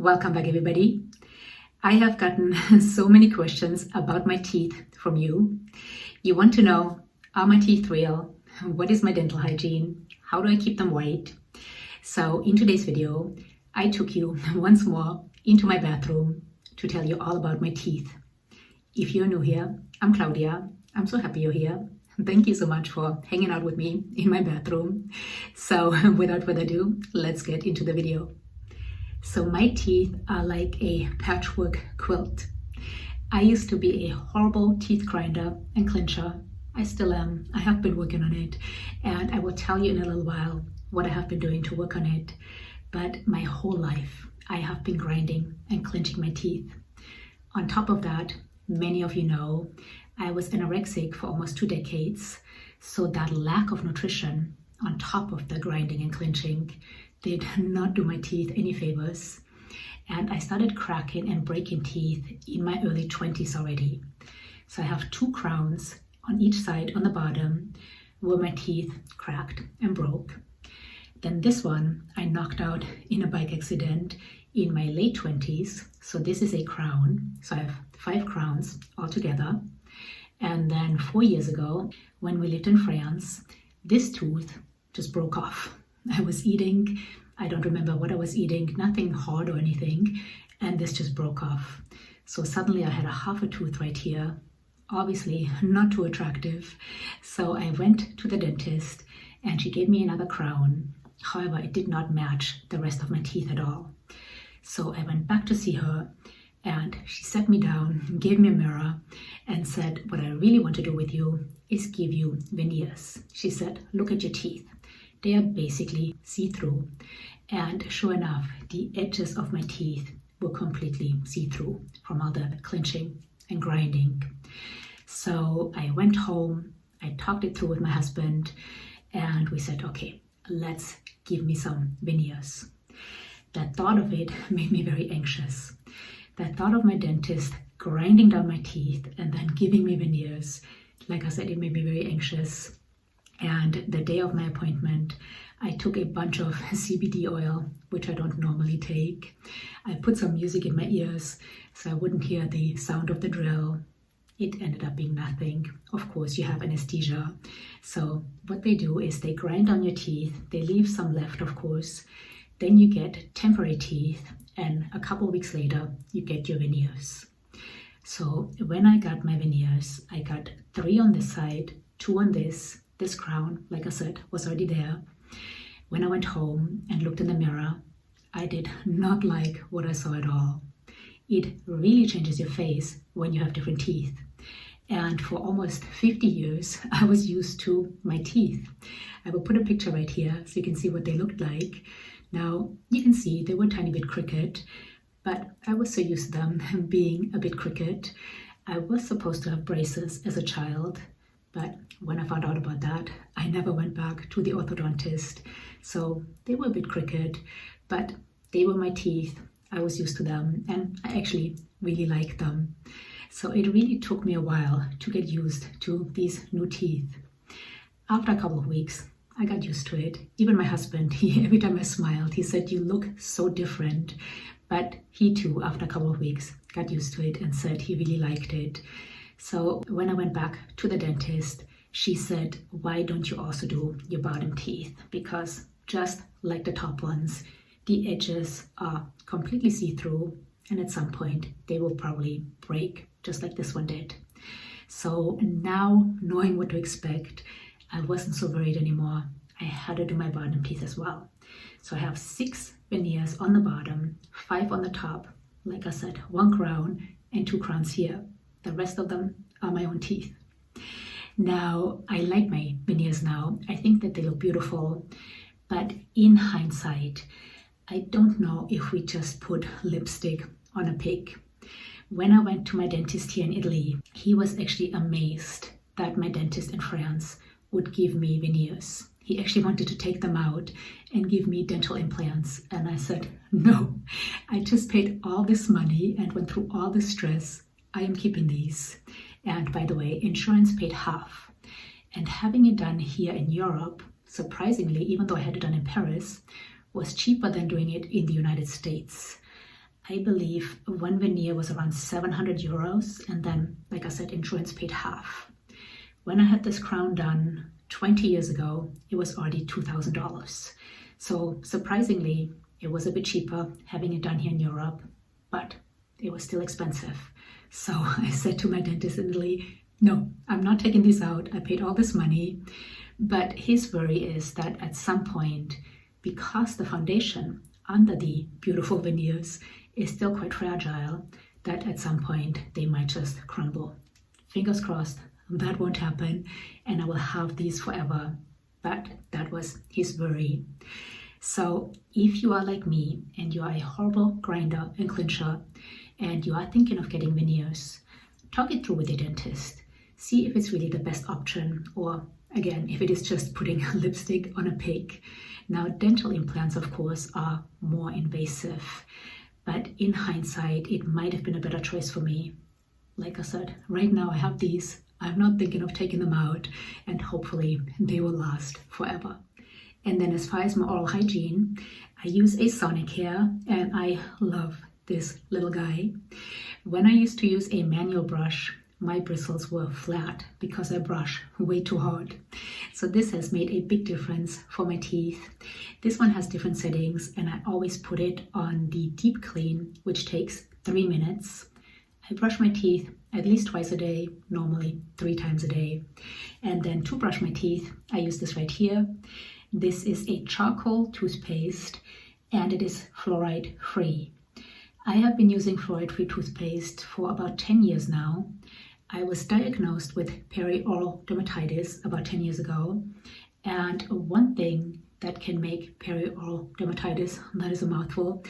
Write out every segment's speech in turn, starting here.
Welcome back, everybody. I have gotten so many questions about my teeth from you. You want to know, are my teeth real? What is my dental hygiene? How do I keep them white? So in today's video, I took you once more into my bathroom to tell you all about my teeth. If you're new here, I'm Claudia. I'm so happy you're here. Thank you so much for hanging out with me in my bathroom. So without further ado, let's get into the video. So my teeth are like a patchwork quilt. I used to be a horrible teeth grinder and clincher. I still am. I have been working on it, and I will tell you in a little while what I have been doing to work on it. But my whole life, I have been grinding and clenching my teeth. On top of that, many of you know, I was anorexic for almost 2 decades. So that lack of nutrition on top of the grinding and clenching did not do my teeth any favors. And I started cracking and breaking teeth in my early 20s already. So I have 2 crowns on each side on the bottom where my teeth cracked and broke. Then this one I knocked out in a bike accident in my late 20s. So this is a crown. So I have 5 crowns altogether. And then 4 years ago, when we lived in France, this tooth just broke off. I was eating, I don't remember what I was eating, nothing hard or anything, and this just broke off. So suddenly I had a half a tooth right here, obviously not too attractive. So I went to the dentist and she gave me another crown. However, it did not match the rest of my teeth at all. So I went back to see her and she sat me down, gave me a mirror and said, what I really want to do with you is give you veneers. She said, look at your teeth. They are basically see-through. And sure enough, the edges of my teeth were completely see-through from all the clenching and grinding. So I went home, I talked it through with my husband, and we said, okay, let's give me some veneers. That thought of it made me very anxious. That thought of my dentist grinding down my teeth and then giving me veneers, like I said, it made me very anxious. And the day of my appointment, I took a bunch of CBD oil, which I don't normally take. I put some music in my ears so I wouldn't hear the sound of the drill. It ended up being nothing. Of course, you have anesthesia. So what they do is they grind on your teeth. They leave some left, of course. Then you get temporary teeth. And a couple of weeks later, you get your veneers. So when I got my veneers, I got 3 on this side, 2 on this. This crown, like I said, was already there. When I went home and looked in the mirror, I did not like what I saw at all. It really changes your face when you have different teeth. And for almost 50 years, I was used to my teeth. I will put a picture right here so you can see what they looked like. Now, you can see they were a tiny bit crooked, but I was so used to them being a bit crooked. I was supposed to have braces as a child, but when I found out about that, I never went back to the orthodontist. So they were a bit crooked, but they were my teeth. I was used to them and I actually really liked them. So it really took me a while to get used to these new teeth. After a couple of weeks, I got used to it. Even my husband, every time I smiled, he said, you look so different. But he too, after a couple of weeks, got used to it and said he really liked it. So when I went back to the dentist, she said, why don't you also do your bottom teeth? Because just like the top ones, the edges are completely see-through and at some point they will probably break just like this one did. So now knowing what to expect, I wasn't so worried anymore. I had to do my bottom teeth as well. So I have 6 veneers on the bottom, 5 on the top. Like I said, 1 crown and 2 crowns here. The rest of them are my own teeth. Now, I like my veneers now. I think that they look beautiful. But in hindsight, I don't know if we just put lipstick on a pig. When I went to my dentist here in Italy, he was actually amazed that my dentist in France would give me veneers. He actually wanted to take them out and give me dental implants. And I said, no, I just paid all this money and went through all this stress. I am keeping these. And by the way, insurance paid half. And having it done here in Europe, surprisingly, even though I had it done in Paris, was cheaper than doing it in the United States. I believe one veneer was around 700 euros, and then, like I said, insurance paid half. When I had this crown done 20 years ago, it was already $2,000. So surprisingly, it was a bit cheaper having it done here in Europe, but it was still expensive. So I said to my dentist in Italy, no, I'm not taking these out. I paid all this money. But his worry is that at some point, because the foundation under the beautiful veneers is still quite fragile, that at some point they might just crumble. Fingers crossed, that won't happen, and I will have these forever. But that was his worry. So if you are like me and you are a horrible grinder and clincher and you are thinking of getting veneers, talk it through with your dentist. See if it's really the best option, or again, if it is just putting lipstick on a pig. Now, dental implants, of course, are more invasive, but in hindsight, it might have been a better choice for me. Like I said, right now I have these. I'm not thinking of taking them out, and hopefully they will last forever. And then as far as my oral hygiene, I use a Sonicare, and I love this little guy. When I used to use a manual brush, my bristles were flat because I brush way too hard. So this has made a big difference for my teeth. This one has different settings, and I always put it on the deep clean, which takes 3 minutes. I brush my teeth at least twice a day, normally 3 times a day. And then to brush my teeth, I use this right here. This is a charcoal toothpaste, and it is fluoride free. I have been using fluoride-free toothpaste for about 10 years now. I was diagnosed with perioral dermatitis about 10 years ago, and one thing that can make perioral dermatitis, that is a mouthful,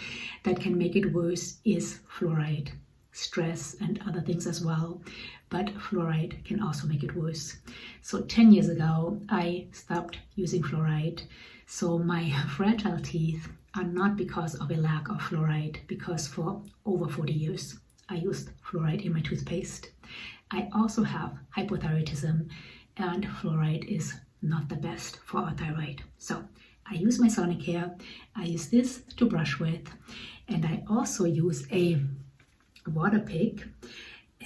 that can make it worse is fluoride. Stress and other things as well, but fluoride can also make it worse. So 10 years ago, I stopped using fluoride. So my fragile teeth are not because of a lack of fluoride, because for over 40 years, I used fluoride in my toothpaste. I also have hypothyroidism, and fluoride is not the best for our thyroid. So I use my Sonicare, I use this to brush with, and I also use a Waterpick.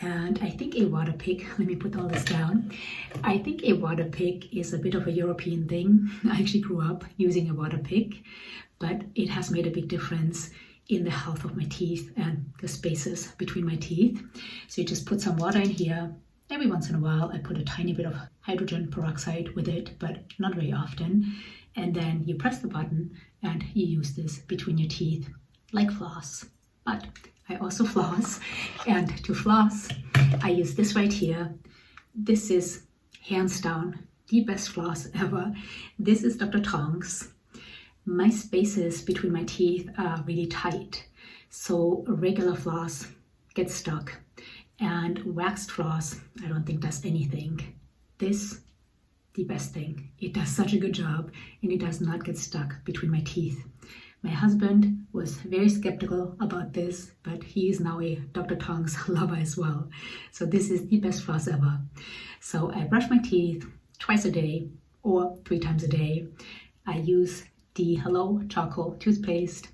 And I think a Waterpick, let me put all this down. I think a Waterpick is a bit of a European thing. I actually grew up using a Waterpick, but it has made a big difference in the health of my teeth and the spaces between my teeth. So you just put some water in here. Every once in a while, I put a tiny bit of hydrogen peroxide with it, but not very often. And then you press the button and you use this between your teeth like floss. But I also floss, and to floss, I use this right here. This is hands down the best floss ever. This is Dr. Tong's. My spaces between my teeth are really tight, so regular floss gets stuck, and waxed floss, I don't think does anything. This, the best thing. It does such a good job, and it does not get stuck between my teeth. My husband was very skeptical about this, but he is now a Dr. Tong's lover as well. So this is the best floss ever. So I brush my teeth twice a day or 3 times a day. I use the Hello Charcoal toothpaste.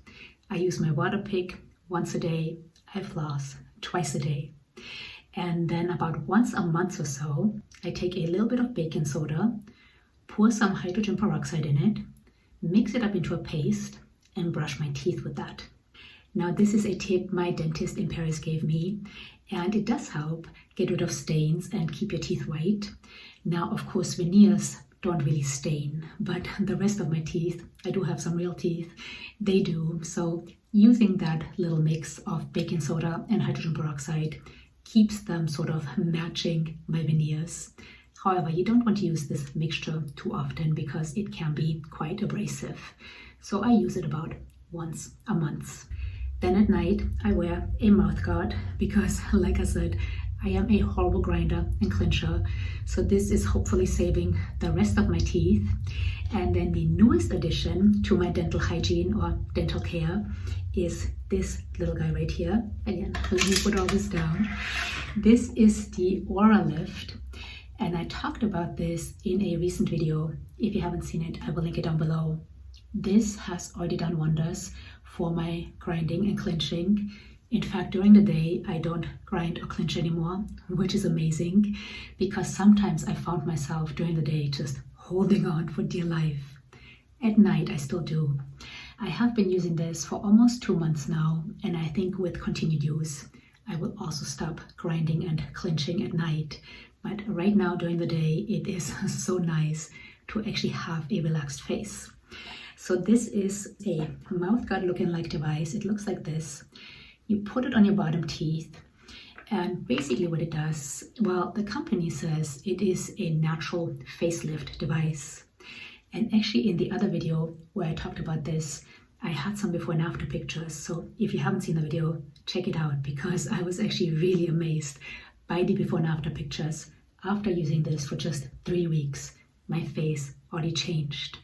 I use my Waterpick once a day. I floss twice a day. And then about once a month or so, I take a little bit of baking soda, pour some hydrogen peroxide in it, mix it up into a paste, and brush my teeth with that. Now, this is a tip my dentist in Paris gave me, and it does help get rid of stains and keep your teeth white. Now, of course, veneers don't really stain, but the rest of my teeth, I do have some real teeth, they do. So using that little mix of baking soda and hydrogen peroxide keeps them sort of matching my veneers. However, you don't want to use this mixture too often because it can be quite abrasive. So I use it about once a month. Then at night, I wear a mouth guard because, like I said, I am a horrible grinder and clincher. So this is hopefully saving the rest of my teeth. And then the newest addition to my dental hygiene or dental care is this little guy right here. Again, let me put all this down. This is the Oralift. And I talked about this in a recent video. If you haven't seen it, I will link it down below. This has already done wonders for my grinding and clinching. In fact, during the day, I don't grind or clench anymore, which is amazing because sometimes I found myself during the day just holding on for dear life. At night, I still do. I have been using this for almost 2 months now, and I think with continued use, I will also stop grinding and clenching at night. But right now, during the day, it is so nice to actually have a relaxed face. So this is a mouthguard looking like device. It looks like this. You put it on your bottom teeth, and basically what it does, well, the company says it is a natural facelift device. And actually in the other video where I talked about this, I had some before and after pictures. So if you haven't seen the video, check it out because I was actually really amazed by the before and after pictures. After using this for just 3 weeks, my face already changed.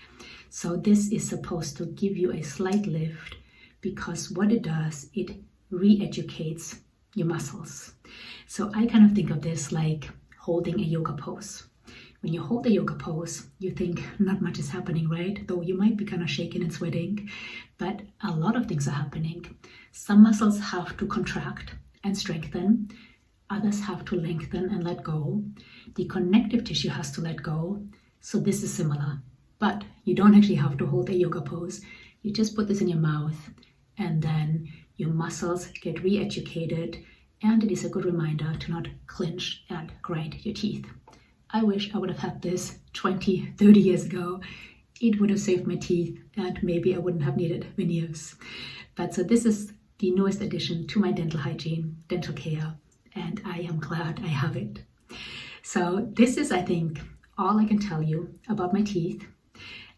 So this is supposed to give you a slight lift because what it does, it re-educates your muscles. So I kind of think of this like holding a yoga pose. When you hold a yoga pose, you think not much is happening, right? Though you might be kind of shaking and sweating, but a lot of things are happening. Some muscles have to contract and strengthen. Others have to lengthen and let go. The connective tissue has to let go. So this is similar, but you don't actually have to hold a yoga pose. You just put this in your mouth and then your muscles get re-educated, and it is a good reminder to not clench and grind your teeth. I wish I would have had this 20, 30 years ago. It would have saved my teeth and maybe I wouldn't have needed veneers. But so this is the newest addition to my dental hygiene, dental care, and I am glad I have it. So this is, I think, all I can tell you about my teeth.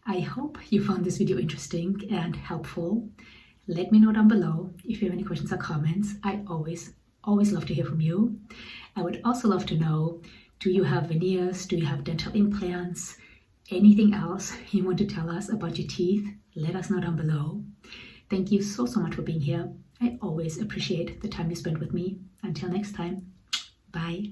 I hope you found this video interesting and helpful. Let me know down below if you have any questions or comments. I always love to hear from you. I would also love to know, do you have veneers? Do you have dental implants? Anything else you want to tell us about your teeth? Let us know down below. Thank you so much for being here. I always appreciate the time you spend with me. Until next time, bye.